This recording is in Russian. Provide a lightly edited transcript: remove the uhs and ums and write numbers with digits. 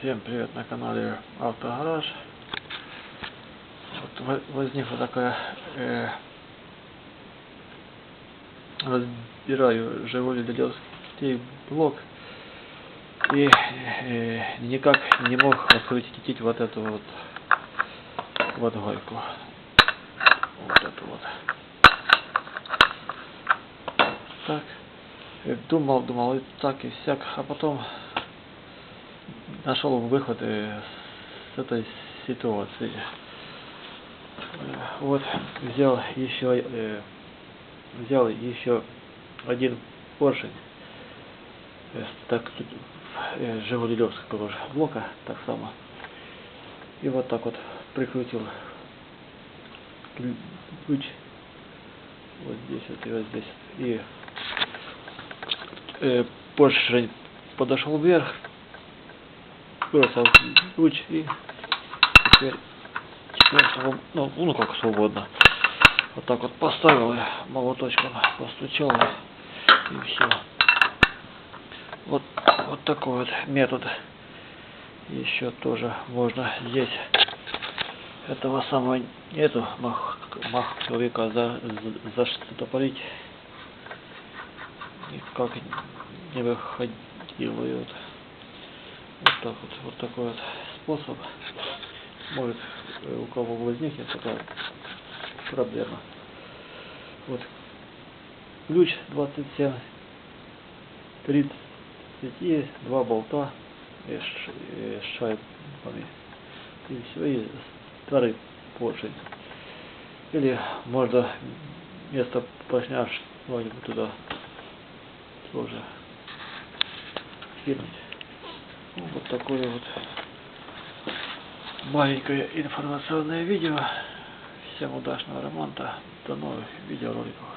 Всем привет на канале Автогараж. Вот возникла такая, разбираю Жигули Диловский блок и никак не мог открутить вот эту вот гайку. Вот эту вот. Так, думал и так и всяк, а потом нашел выход с этой ситуации. Вот взял еще один поршень, так Жигули Диловского блока, так само, и вот так вот прикрутил ключ вот здесь вот и вот здесь, и поршень подошел вверх, бросил ключ и теперь ну как свободно. Вот так вот поставил, молоточком постучал и все. Вот такой вот метод. Еще тоже можно здесь этого самого нету маховика заштопорить. Никак не выходило. Вот так вот такой вот способ. Может, у кого возникнет такая проблема. Вот ключ 27 30 и 2 болта с шайбами, и все, и старый поршень. Или можно вместо поршня что-нибудь туда тоже кинуть. Вот такое вот маленькое информационное видео. Всем удачного ремонта. До новых видеороликов.